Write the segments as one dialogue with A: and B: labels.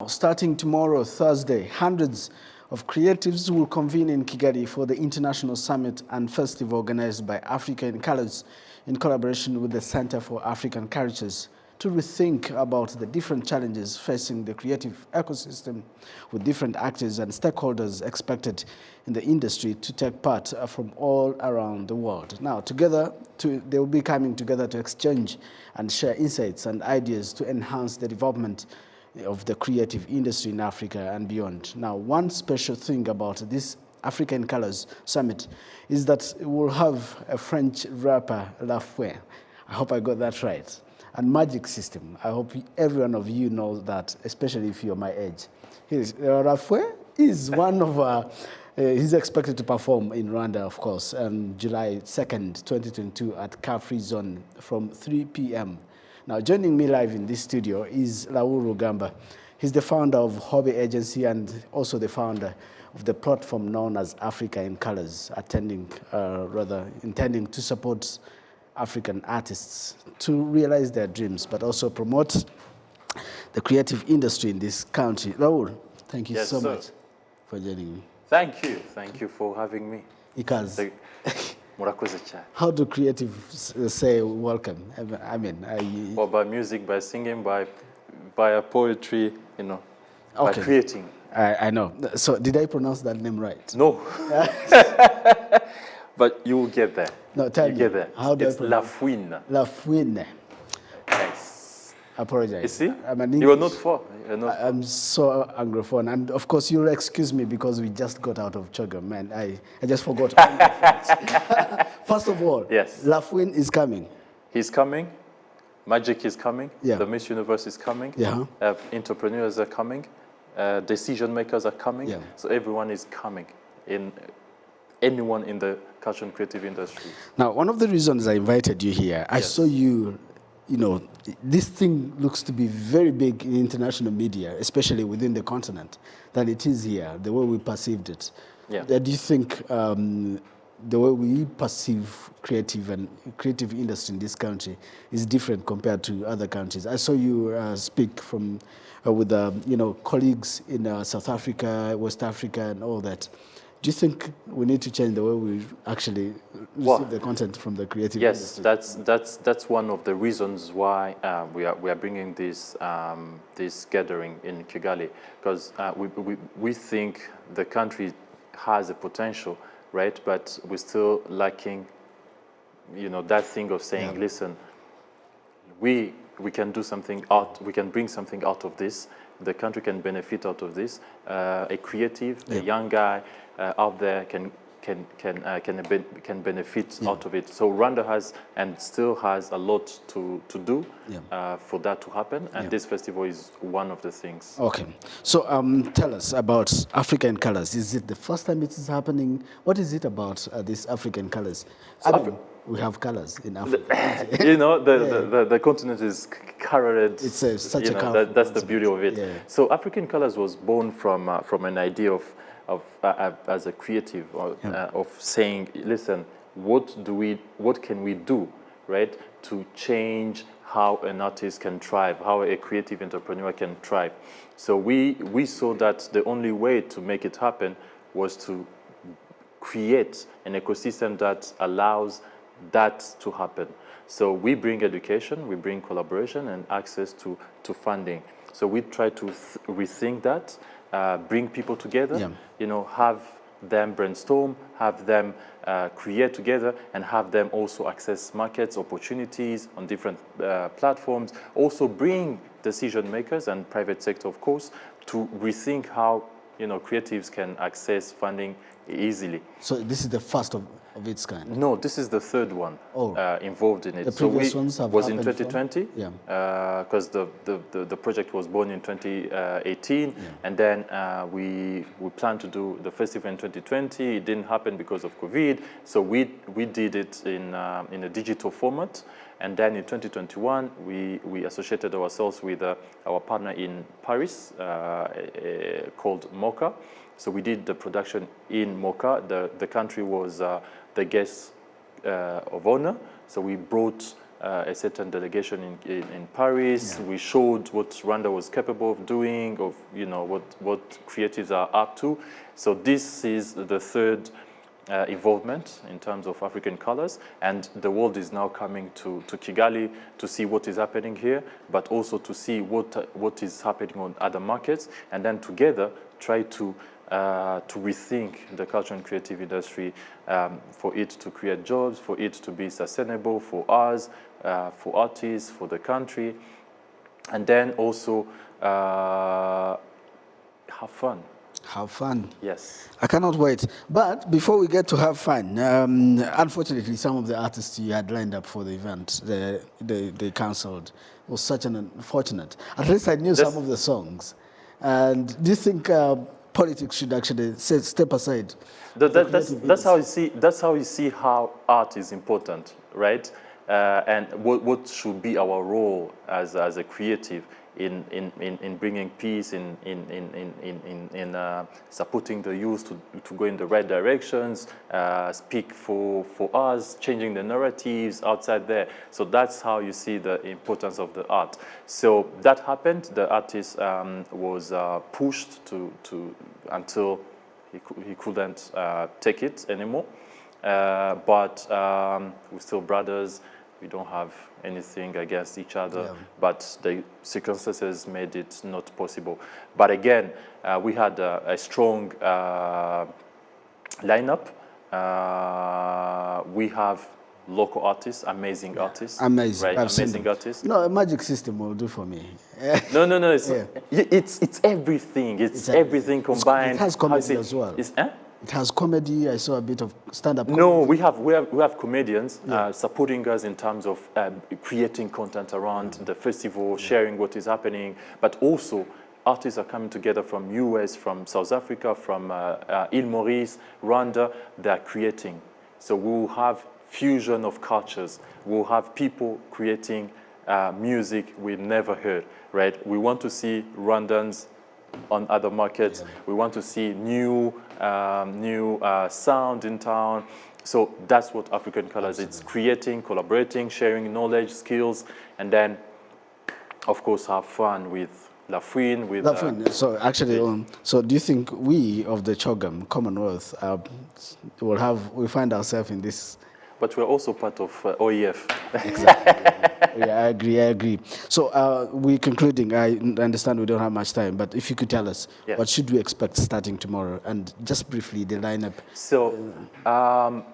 A: Starting tomorrow, Thursday, hundreds of creatives will convene in Kigali for the International Summit and Festival organized by Africa in Colors in collaboration with the Center for African Cultures to rethink about the different challenges facing the creative ecosystem, with different actors and stakeholders expected in the industry to take part from all around the world. Now, they will be coming together to exchange and share insights and ideas to enhance the development of the creative industry in Africa and beyond. Now, one special thing about this African Colors Summit is that it will have a French rapper, La Fouet. I hope I got that right. And Magic System. I hope every one of you knows that, especially if you're my age. La Fouet is one of he's expected to perform in Rwanda, of course, on July 2nd, 2022 at Car Free Zone from 3 p.m. Now, joining me live in this studio is Raul Rugamba. He's the founder of Hobby Agency and also the founder of the platform known as Africa in Colors, intending to support African artists to realize their dreams, but also promote the creative industry in this country. Raul, thank you so much for joining me.
B: Thank you. Thank you for having me.
A: Ikaze. How do creatives say welcome?
B: Well, by music, by singing, by poetry, by creating.
A: I know. So did I pronounce that name right?
B: No. But you will get there.
A: No, tell me.
B: Get there.
A: How do
B: it's
A: I pronounce?
B: La Fouine.
A: La Fouine.
B: Yes.
A: I apologize.
B: You see?
A: I'm an English.
B: You are not far.
A: I'm so anglophone. And of course, you'll excuse me because we just got out of Chogo, man. I just forgot. First of all,
B: yes.
A: La Fouine is coming.
B: He's coming. Magic is coming.
A: Yeah.
B: The Miss Universe is coming.
A: Yeah.
B: Entrepreneurs are coming. Decision makers are coming.
A: Yeah.
B: So everyone is coming. Anyone in the culture and creative industry.
A: Now, one of the reasons I invited you here, I saw you, this thing looks to be very big in international media, especially within the continent, than it is here, the way we perceived it.
B: Yeah.
A: Do you think the way we perceive creative industry in this country is different compared to other countries? I saw you speak with colleagues in South Africa, West Africa, and all that. Do you think we need to change the way we actually receive the content from the creative industry?
B: Yes, that's one of the reasons why we are bringing this gathering in Kigali, because we think the country has a potential, right? But we're still lacking, that thing of saying, listen, we can do something out, we can bring something out of this. The country can benefit out of this. A creative, a young guy out there can benefit out of it. So Rwanda has and still has a lot to do for that to happen, and this festival is one of the things.
A: Okay, so tell us about African Colors. Is it the first time it is happening? What is it about this African Colors? We have colors in Africa.
B: The continent is colored.
A: It's such a colorful
B: that's the beauty of it.
A: Yeah.
B: So African Colors was born from an idea of as a creative of saying, listen, what can we do, right, to change how an artist can thrive, how a creative entrepreneur can thrive. So we saw that the only way to make it happen was to create an ecosystem that allows that to happen. So we bring education, we bring collaboration and access to funding. So we try to rethink that, bring people together, have them brainstorm, have them create together, and have them also access markets, opportunities on different platforms. Also bring decision makers and private sector, of course, to rethink how creatives can access funding easily.
A: So this is the first of its kind?
B: No, this is the third one involved in it.
A: The previous ones have
B: was in
A: happened
B: 2020, because the project was born in 2018, and then we planned to do the festival in 2020. It didn't happen because of COVID, so we did it in a digital format. And then in 2021, we associated ourselves with our partner in Paris called Mocha. So we did the production in Mocha. The country was the guest of honor. So we brought a certain delegation in Paris. We showed what Rwanda was capable of doing, of what creatives are up to. So this is the third involvement in terms of African colors, and the world is now coming to Kigali to see what is happening here, but also to see what is happening on other markets, and then together try to rethink the culture and creative industry, for it to create jobs, for it to be sustainable for us, for artists, for the country, and then also have fun.
A: Have fun.
B: Yes.
A: I cannot wait. But before we get to have fun, unfortunately, some of the artists you had lined up for the event, they cancelled. It was such an unfortunate. At least I knew some of the songs. And do you think politics should actually step aside?
B: That's how you see. That's how you see how art is important, right? And what should be our role as a creative in bringing peace, in supporting the youth to go in the right directions, speak for us, changing the narratives outside there. So that's how you see the importance of the art. So that happened. The artist was pushed to until he couldn't take it anymore. But we're still brothers. We don't have anything against each other, but the circumstances made it not possible. But again, we had a strong lineup. We have local artists, amazing artists.
A: Amazing,
B: right? Amazing artists.
A: No, a magic system will do for me.
B: No. It's everything. It's everything combined.
A: It has comedy as well. It has comedy. I saw a bit of stand-up comedy.
B: No, we have comedians supporting us in terms of creating content around the festival, sharing what is happening, but also artists are coming together from US, from South Africa, from Île Maurice, Rwanda. They're creating. So we will have fusion of cultures. We'll have people creating music we've never heard, right? We want to see Rwandans on other markets. We want to see new sound in town. So that's what African Colors, it's creating, collaborating, sharing knowledge, skills, and then, of course, have fun with La Fouine.
A: So actually, so do you think we of the Chogam Commonwealth will find ourselves in this?
B: But we're also part of OEF.
A: Exactly. I agree. So we're concluding. I understand we don't have much time, but if you could tell us, what should we expect starting tomorrow? And just briefly, the lineup.
B: So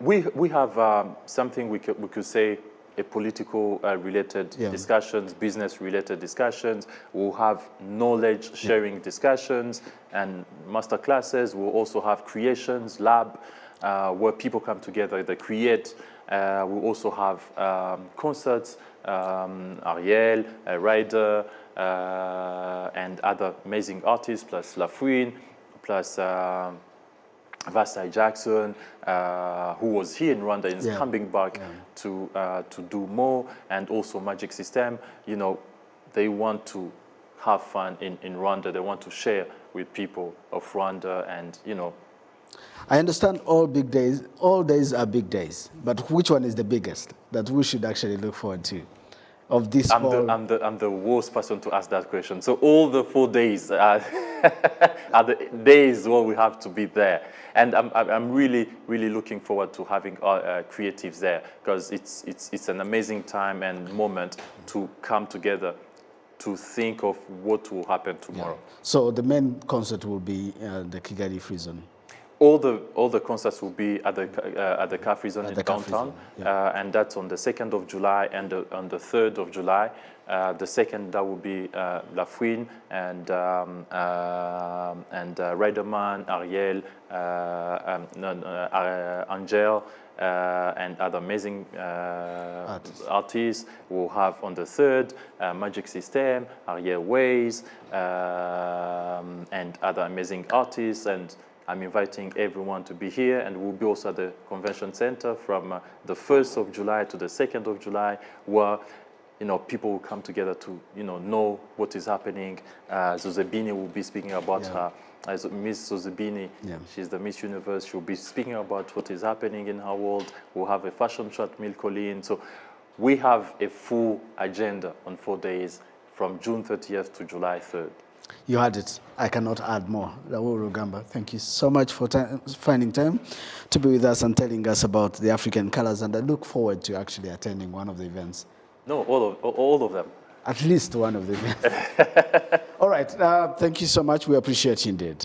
B: we have something we could say, a political related discussions, business related discussions. We'll have knowledge sharing discussions and master classes. We'll also have creations lab where people come together, they create. We'll also have concerts, Ariel, Ryder, and other amazing artists, plus La Fouine, plus Vasai Jackson, who was here in Rwanda, is coming back to do more, and also Magic System. You know, they want to have fun in Rwanda. They want to share with people of Rwanda, and you know.
A: I understand all days are big days, but which one is the biggest that we should actually look forward to? Of this,
B: I'm the worst person to ask that question. So all the 4 days are the days where we have to be there, and I'm really looking forward to having creatives there, because it's an amazing time and moment to come together to think of what will happen tomorrow.
A: So the main concert will be the Kigali Free Zone.
B: All the concerts will be at the Car Free Zone in downtown, and that's on the 2nd of July and on the 3rd of July. The 2nd, that will be La Fouine and Riderman, Ariel, Angel, and other amazing artists. We'll have on the 3rd Magic System, Ariel Ways, and other amazing artists. And I'm inviting everyone to be here, and we'll be also at the convention center from the 1st of July to the 2nd of July, where people will come together to know what is happening. Zozebini will be speaking about her. Miss Zozebini, she's the Miss Universe. She'll be speaking about what is happening in her world. We'll have a fashion show at Milcolin. So We have a full agenda on 4 days from June 30th to July 3rd.
A: You had it. I cannot add more. Raul Rugamba, thank you so much for finding time to be with us and telling us about the African colors, and I look forward to actually attending one of the events.
B: No, all of them.
A: At least one of the events. All right. Thank you so much. We appreciate you indeed.